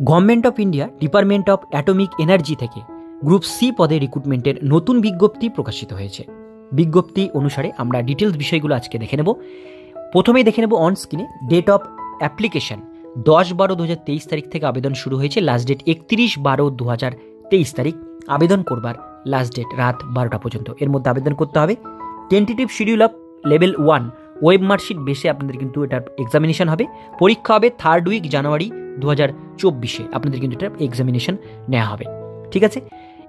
Government of India department of atomic energy থেকে group C পদে রিক্রুটমেন্টের নতুন বিজ্ঞপ্তি প্রকাশিত হয়েছে। বিজ্ঞপ্তি অনুসারে আমরা ডিটেলস বিষয়গুলো আজকে দেখে নেব। প্রথমেই দেখে নেব অন স্ক্রিনে ডেট অফ অ্যাপ্লিকেশন 10/12/2023 তারিখ থেকে আবেদন শুরু হয়েছে। লাস্ট ডেট 31/12/2023 তারিখ। আবেদন করবার লাস্ট ডেট রাত 12টা পর্যন্ত, এর মধ্যে আবেদন করতে হবে। Tentative schedule of level 1 web marksheet বেসে আপনাদের কিন্তু এটার এক্সামিনেশন হবে। পরীক্ষা হবে 3rd উইক জানুয়ারি 2024 আপনাদের কিন্তু এটা এক্সামিনেশন নেওয়া হবে। ঠিক আছে,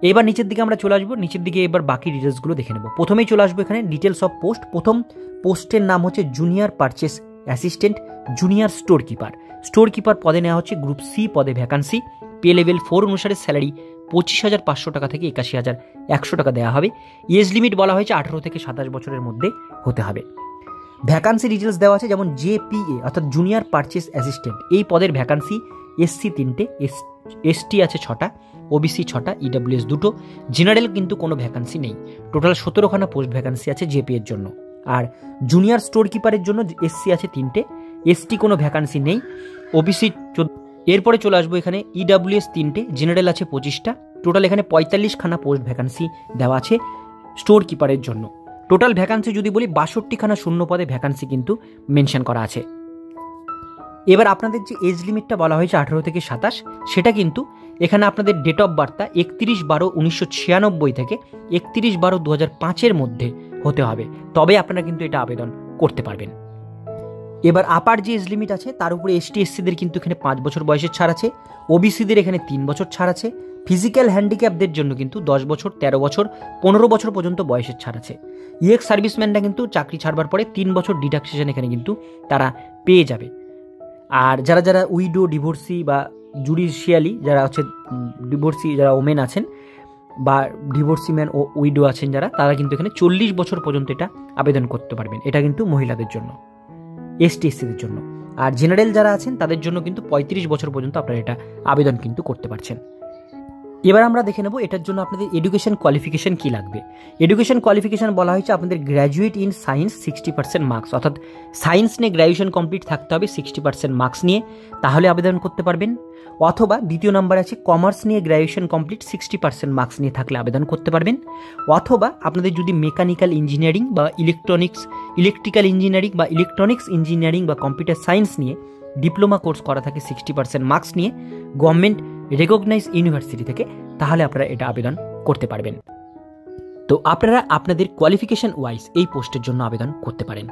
এবার নিচের দিকে আমরা চলে আসবো। নিচের দিকে এবার বাকি ডিটেলসগুলো দেখে নেব। প্রথমেই চলে আসবো এখানে ডিটেলস অফ পোস্ট। প্রথম পোস্টের নাম হচ্ছে junior purchase assistant, junior store keeper. Store keeper পদে নেওয়া হচ্ছে গ্রুপ সি পদে ভ্যাকান্সি। পে লেভেল 4 অনুসারে স্যালারি 25,500 টাকা থেকে 81,100 টাকা দেওয়া হবে। এজ লিমিট বলা হয়েছে 18 থেকে 27 বছরের মধ্যে হতে হবে। ভ্যাকান্সি ডিটেলস দেওয়া আছে, যেমন জেপিএ অর্থাৎ জুনিয়র পারচেস অ্যাসিস্ট্যান্ট, এই পদের ভ্যাকান্সি এসসি 3টে, এসটি আছে 6টা, ওবিসি 6টা, ইডাব্লিউএস 2টো। জেনারেল কিন্তু কোনো ভ্যাকান্সি নেই। টোটাল 17খানা পোস্ট ভ্যাকান্সি আছে জেপি এর জন্য। আর জুনিয়র স্টোর কিপারের জন্য এসসি আছে 3টে, এসটি কোনো ভ্যাকান্সি নেই, ওবিসি। এরপরে চলে আসবো এখানে ইডাব্লিউএস 3টে, জেনারেল আছে 25টা। টোটাল এখানে 45খানা পোস্ট ভ্যাকান্সি দেওয়া আছে স্টোর কিপারের জন্য। টোটাল ভ্যাকান্সি যদি বলি 62খানা শূন্য পদে ভ্যাকান্সি কিন্তু মেনশন করা আছে। এবার আপনাদের যে এজ লিমিটটা বলা হয়েছে 18 থেকে 27, সেটা কিন্তু এখানে আপনাদের ডেট অফ বার্থটা 31/12/1996 থেকে 31/12/2005 মধ্যে হতে হবে, তবে আপনারা কিন্তু এটা আবেদন করতে পারবেন। এবার আপার যে এজ লিমিট আছে তার উপরে এসটি এসসিদের কিন্তু এখানে 5 বছর বয়সের ছাড় আছে, ওবিসিদের এখানে 3 বছর ছাড় আছে। ফিজিক্যাল হ্যান্ডিক্যাপদের জন্য কিন্তু 10 বছর, 13 বছর, 15 বছর পর্যন্ত বয়সের ছাড় আছে। ইএক্স সার্ভিসম্যানরা কিন্তু চাকরি ছাড়বার পরে 3 বছর ডিডাকশন এখানে কিন্তু তারা পেয়ে যাবে। আর যারা যারা উইডো, ডিভোর্সি বা জুডিশিয়ালি যারা হচ্ছে ডিভোর্সি, যারা ওমেন আছেন বা ডিভোর্সি ম্যান ও উইডো আছেন যারা, তারা কিন্তু এখানে 40 বছর পর্যন্ত এটা আবেদন করতে পারবেন। এটা কিন্তু মহিলাদের জন্য, এসটি এসসিদের জন্য। আর জেনারেল যারা আছেন তাদের জন্য কিন্তু 35 বছর পর্যন্ত আপনারা এটা আবেদন কিন্তু করতে পারছেন। এবার আমরা দেখে নেব এটার জন্য আপনাদের এডুকেশন কোয়ালিফিকেশন কি লাগবে। এডুকেশন কোয়ালিফিকেশন বলা হয়েছে আপনাদের গ্র্যাজুয়েট ইন সায়েন্স 60% মার্কস, অর্থাৎ সায়েন্স নিয়ে গ্র্যাজুয়েশন কমপ্লিট থাকতে হবে 60% মার্কস নিয়ে, তাহলে আবেদন করতে পারবেন। অথবা দ্বিতীয় নাম্বার আছে কমার্স নিয়ে গ্র্যাজুয়েশন কমপ্লিট 60% মার্কস নিয়ে থাকলে আবেদন করতে পারবেন। অথবা আপনাদের যদি মেকানিক্যাল ইঞ্জিনিয়ারিং বা ইলেকট্রিক্যাল ইঞ্জিনিয়ারিং বা ইলেকট্রনিক্স ইঞ্জিনিয়ারিং বা কম্পিউটার সায়েন্স নিয়ে ডিপ্লোমা কোর্স করা থাকে 60% মার্কস নিয়ে গভর্নমেন্ট রেকগনাইজ ইউনিভার্সিটি থেকে, তাহলে আপনারা এটা আবেদন করতে পারবেন। তো আপনারা আপনাদের কোয়ালিফিকেশন ওয়াইজ এই পোস্টের জন্য আবেদন করতে পারেন।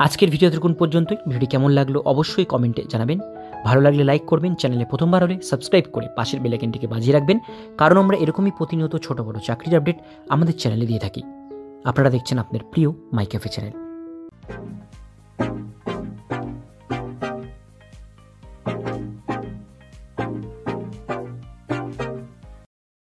আজকের ভিডিও দেখুন পর্যন্তই। ভিডিওটি কেমন লাগলো অবশ্যই কমেন্টে জানাবেন। ভালো লাগলে লাইক করবেন, চ্যানেলে প্রথমবার হলে সাবস্ক্রাইব করে পাশের বেল আইকনটিকে বাজিয়ে রাখবেন, কারণ আমরা এরকমই প্রতিনিয়ত ছোট বড় চাকরির আপডেট আমাদের চ্যানেলে দিয়ে থাকি। আপনারা দেখছেন আপনাদের প্রিয় মাই ক্যাফে চ্যানেল।